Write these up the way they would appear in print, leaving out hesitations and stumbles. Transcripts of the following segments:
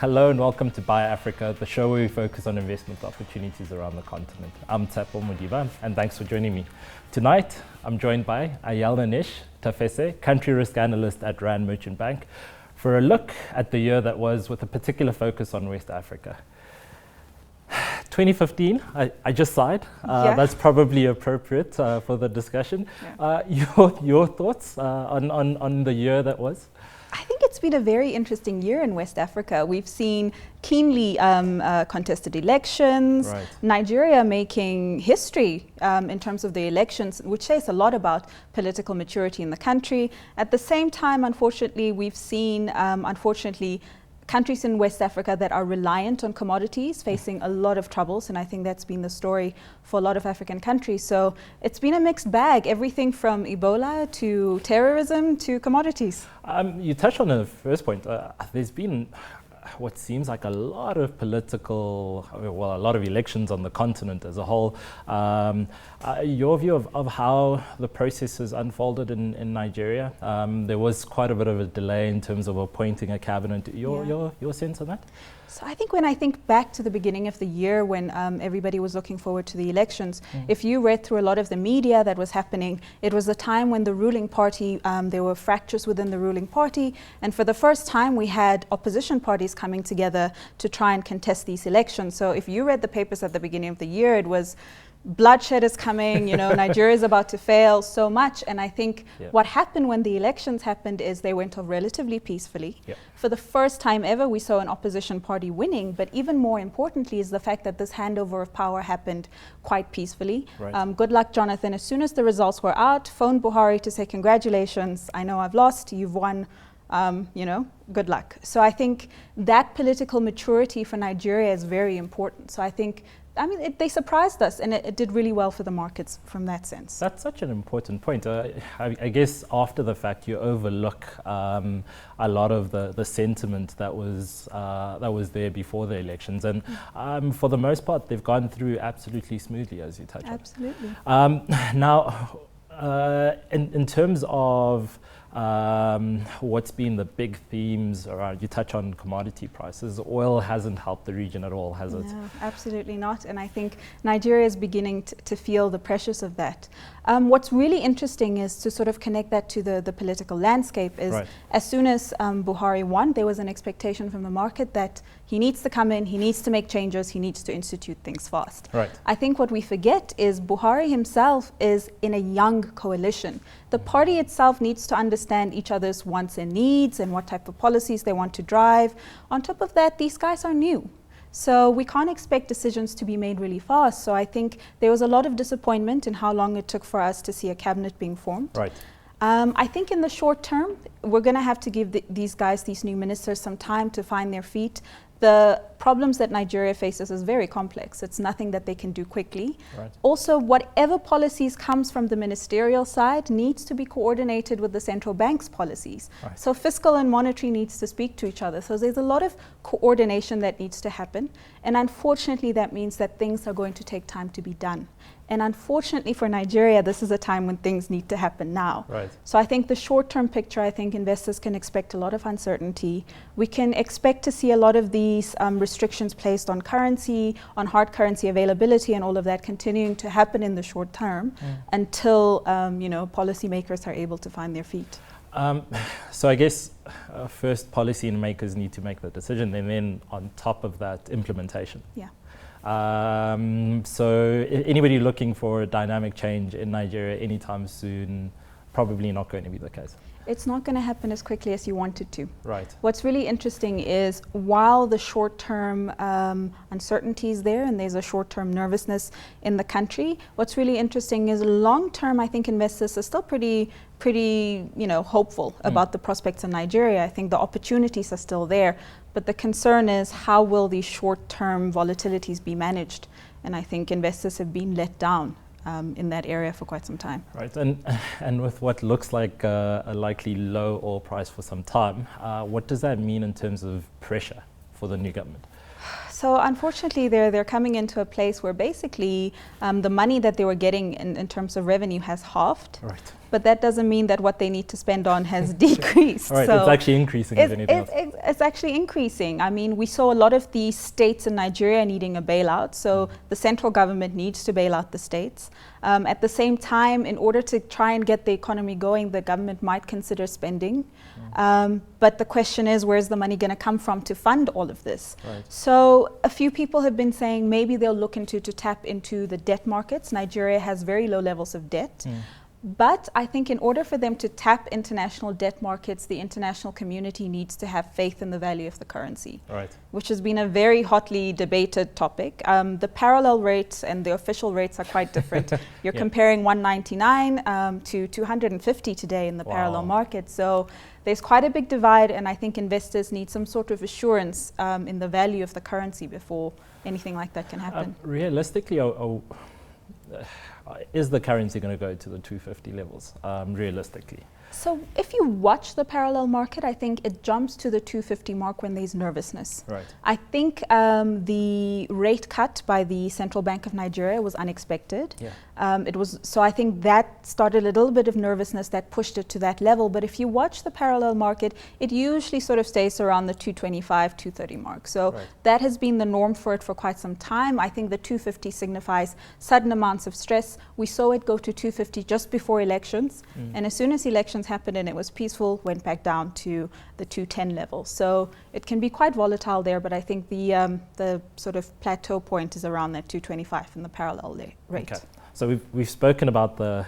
Hello and welcome to Buy Africa, the show where we focus on investment opportunities around the continent. I'm Tsepo Modiba and thanks for joining me. Tonight, I'm joined by Ayalanish Tafese, Country Risk Analyst at Rand Merchant Bank, for a look at the year that was with a particular focus on West Africa. 2015, I just sighed. That's probably appropriate for the discussion. Your thoughts on the year that was? I think it's been a very interesting year in West Africa. We've seen keenly contested elections, Right. Nigeria making history in terms of the elections, which says a lot about political maturity in the country. At the same time, unfortunately, we've seen, countries in West Africa that are reliant on commodities facing a lot of troubles, and I think that's been the story for a lot of African countries. So it's been a mixed bag, everything from Ebola to terrorism to commodities. You touched on the first point. There's been what seems like a lot of a lot of elections on the continent as a whole. Your view of how the process has unfolded in Nigeria? There was quite a bit of a delay in terms of appointing a cabinet. Your sense on that? So I think when I think back to the beginning of the year when everybody was looking forward to the elections, if you read through a lot of the media that was happening, it was a time when the ruling party, there were fractures within the ruling party, and for the first time we had opposition parties coming together to try and contest these elections. So if you read the papers at the beginning of the year, it was bloodshed is coming, Nigeria is about to fail so much. And I think what happened when the elections happened is they went off relatively peacefully. For the first time ever, we saw an opposition party winning. But even more importantly is the fact that this handover of power happened quite peacefully. Right. Good luck, Jonathan. As soon as the results were out, phoned Buhari to say, congratulations, I know I've lost, you've won. Good luck. So I think that political maturity for Nigeria is very important. So I think, they surprised us, and it did really well for the markets from that sense. That's such an important point. I guess after the fact, you overlook a lot of the sentiment that was there before the elections, and for the most part, they've gone through absolutely smoothly, as you touched on. Absolutely. Now, in terms of what's been the big themes around, you touch on commodity prices. Oil hasn't helped the region at all, has it? No, absolutely not. And I think Nigeria is beginning to feel the pressures of that. What's really interesting is to sort of connect that to the political landscape is as soon as Buhari won, there was an expectation from the market that he needs to come in, he needs to make changes, he needs to institute things fast. Right. I think what we forget is Buhari himself is in a young coalition. The party itself needs to understand each other's wants and needs and what type of policies they want to drive. On top of that, these guys are new. So we can't expect decisions to be made really fast. So I think there was a lot of disappointment in how long it took for us to see a cabinet being formed. Right. I think in the short term, we're going to have to give these guys, these new ministers, some time to find their feet. The problems that Nigeria faces is very complex. It's nothing that they can do quickly. Right. Also, whatever policies comes from the ministerial side needs to be coordinated with the central bank's policies. Right. So fiscal and monetary needs to speak to each other. So there's a lot of coordination that needs to happen. And unfortunately, that means that things are going to take time to be done. And unfortunately for Nigeria, this is a time when things need to happen now. Right. So I think the short-term picture, I think investors can expect a lot of uncertainty. We can expect to see a lot of these restrictions placed on currency, on hard currency availability and all of that continuing to happen in the short term until, policymakers are able to find their feet. So I guess first policy makers need to make the decision, and then on top of that, implementation. Yeah. So anybody looking for a dynamic change in Nigeria anytime soon, probably not going to be the case. It's not going to happen as quickly as you want it to. Right. What's really interesting is while the short-term uncertainty is there and there's a short-term nervousness in the country, what's really interesting is long-term, I think investors are still pretty hopeful about the prospects in Nigeria. I think the opportunities are still there, but the concern is how will these short-term volatilities be managed? And I think investors have been let down in that area for quite some time. Right, and with what looks like a likely low oil price for some time, what does that mean in terms of pressure for the new government? So unfortunately, they're coming into a place where basically the money that they were getting in terms of revenue has halved. Right. but that doesn't mean that what they need to spend on has decreased. All right, so it's actually increasing, if anything else. It's actually increasing. I mean, we saw a lot of the states in Nigeria needing a bailout, so the central government needs to bail out the states. At the same time, in order to try and get the economy going, the government might consider spending. But the question is, where's the money going to come from to fund all of this? Right. So a few people have been saying maybe they'll look to tap into the debt markets. Nigeria has very low levels of debt. But I think in order for them to tap international debt markets, the international community needs to have faith in the value of the currency, which has been a very hotly debated topic. The parallel rates and the official rates are quite different. You're comparing 199 to 250 today in the parallel market. So there's quite a big divide, and I think investors need some sort of assurance in the value of the currency before anything like that can happen. Realistically, is the currency going to go to the 250 levels, realistically? So if you watch the parallel market, I think it jumps to the 250 mark when there's nervousness. Right. I think the rate cut by the Central Bank of Nigeria was unexpected. So I think that started a little bit of nervousness that pushed it to that level. But if you watch the parallel market, it usually sort of stays around the 225, 230 mark. So that has been the norm for it for quite some time. I think the 250 signifies sudden amounts of stress. We saw it go to 250 just before elections. And as soon as elections happened and it was peaceful, went back down to the 210 level. So it can be quite volatile there, but I think the sort of plateau point is around that 225 in the parallel rate. Okay. So we've spoken about the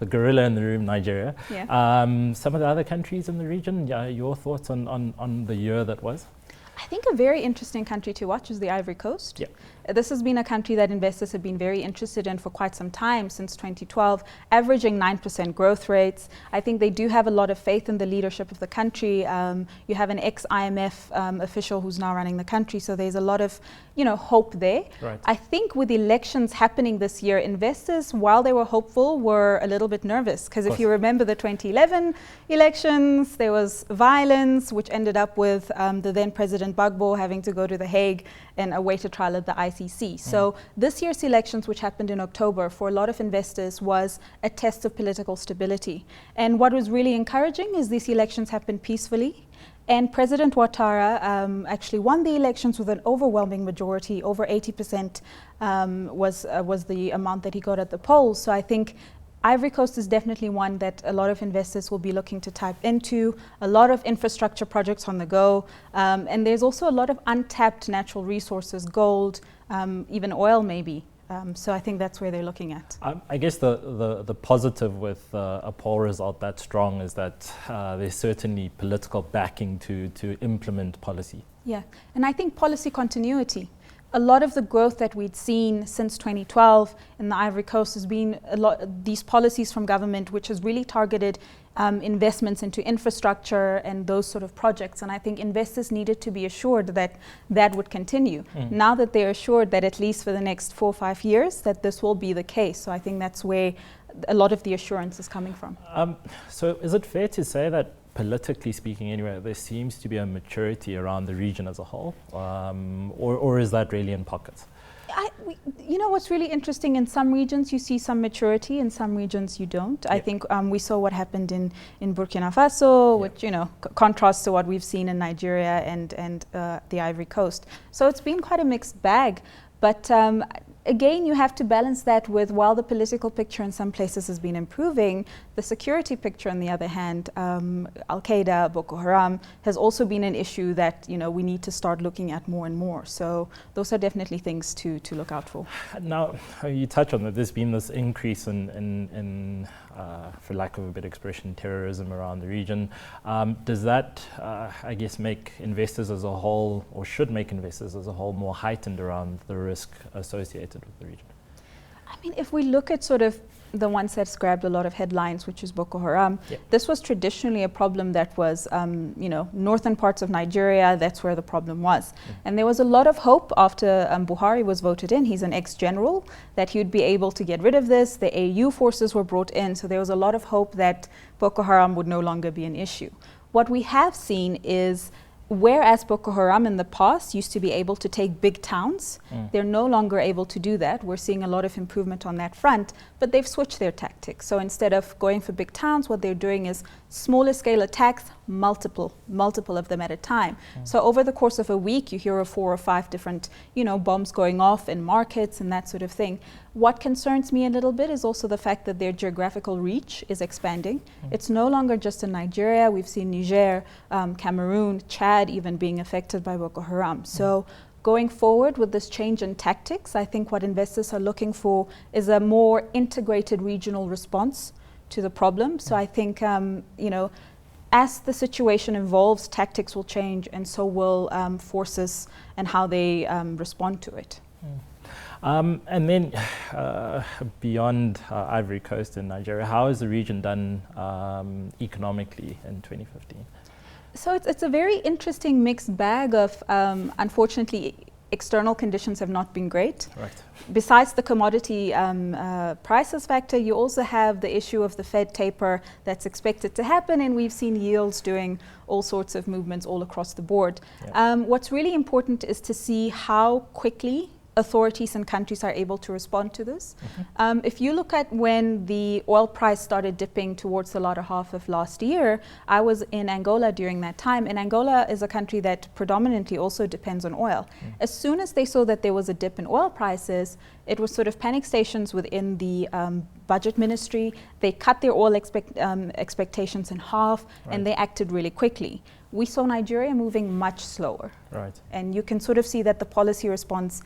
gorilla in the room, Nigeria. Some of the other countries in the region, your thoughts on the year that was? I think a very interesting country to watch is the Ivory Coast. This has been a country that investors have been very interested in for quite some time, since 2012, averaging 9% growth rates. I think they do have a lot of faith in the leadership of the country. You have an ex-IMF official who's now running the country, so there's a lot of hope there. I think with elections happening this year, investors, while they were hopeful, were a little bit nervous, because if you remember the 2011 elections, there was violence, which ended up with the then President Gbagbo having to go to The Hague and await a trial at the ICC. So this year's elections, which happened in October, for a lot of investors was a test of political stability. And what was really encouraging is these elections happened peacefully. And President Ouattara actually won the elections with an overwhelming majority. Over 80% was the amount that he got at the polls. So I think Ivory Coast is definitely one that a lot of investors will be looking to tap into, a lot of infrastructure projects on the go, and there's also a lot of untapped natural resources, gold, even oil maybe. So I think that's where they're looking at. I guess the positive with a poll result that strong is that there's certainly political backing to implement policy. Yeah, and I think policy continuity. A lot of the growth that we'd seen since 2012 in the Ivory Coast has been these policies from government, which has really targeted investments into infrastructure and those sort of projects. And I think investors needed to be assured that that would continue. Now that they're assured that at least for the next 4 or 5 years that this will be the case. So I think that's where a lot of the assurance is coming from. So is it fair to say that, politically speaking anyway, there seems to be a maturity around the region as a whole, or is that really in pockets? You know what's really interesting, in some regions you see some maturity, in some regions you don't. I think we saw what happened in Burkina Faso, which contrasts to what we've seen in Nigeria and the Ivory Coast. So it's been quite a mixed bag, but again, you have to balance that with, while the political picture in some places has been improving, the security picture, on the other hand, Al-Qaeda, Boko Haram, has also been an issue that we need to start looking at more and more. So those are definitely things to look out for. Now, you touch on that. There's been this increase in for lack of a better expression, terrorism around the region. Does that, I guess, make investors as a whole, or should make investors as a whole, more heightened around the risk associated with the region? I mean, if we look at sort of the ones that's grabbed a lot of headlines, which is Boko Haram, this was traditionally a problem that was, northern parts of Nigeria, that's where the problem was. And there was a lot of hope after Buhari was voted in, he's an ex-general, that he would be able to get rid of this. The AU forces were brought in, so there was a lot of hope that Boko Haram would no longer be an issue. What we have seen is, Whereas Boko Haram in the past used to be able to take big towns, they're no longer able to do that. We're seeing a lot of improvement on that front, but they've switched their tactics. So instead of going for big towns, what they're doing is smaller scale attacks, multiple of them at a time. So over the course of a week, you hear of 4 or 5 different, bombs going off in markets and that sort of thing. What concerns me a little bit is also the fact that their geographical reach is expanding. It's no longer just in Nigeria. We've seen Niger, Cameroon, Chad even being affected by Boko Haram. So going forward with this change in tactics, I think what investors are looking for is a more integrated regional response to the problem. So I think, as the situation evolves, tactics will change, and so will forces and how they respond to it. And then beyond Ivory Coast and Nigeria, how has the region done economically in 2015? So it's a very interesting mixed bag of, unfortunately, external conditions have not been great. Right. Besides the commodity prices factor, you also have the issue of the Fed taper that's expected to happen, and we've seen yields doing all sorts of movements all across the board. Yeah. What's really important is to see how quickly authorities and countries are able to respond to this. If you look at when the oil price started dipping towards the latter half of last year, I was in Angola during that time, and Angola is a country that predominantly also depends on oil. As soon as they saw that there was a dip in oil prices, it was sort of panic stations within the budget ministry. They cut their oil expectations in half, and they acted really quickly. We saw Nigeria moving much slower. Right. And you can sort of see that the policy response,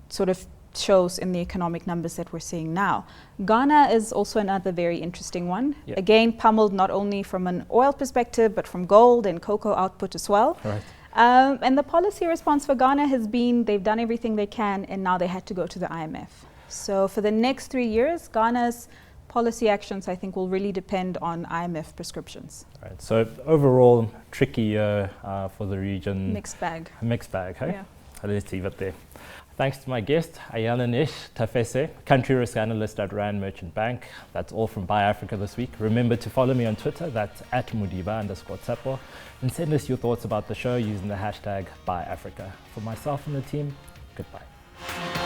sort of shows in the economic numbers that we're seeing now. Ghana is also another very interesting one. Yep. Again, pummeled not only from an oil perspective, but from gold and cocoa output as well. Right. And the policy response for Ghana has been, they've done everything they can, and now they had to go to the IMF. So for the next 3 years, Ghana's policy actions, I think, will really depend on IMF prescriptions. Right. So overall, tricky year for the region. Mixed bag. Mixed bag, hey? Yeah. Let's leave it there. Thanks to my guest, Ayala Nish Tafese, Country Risk Analyst at Rand Merchant Bank. That's all from Buy Africa this week. Remember to follow me on Twitter, that's @Mudiba_Tsapo, and send us your thoughts about the show using the hashtag BuyAfrica. For myself and the team, goodbye.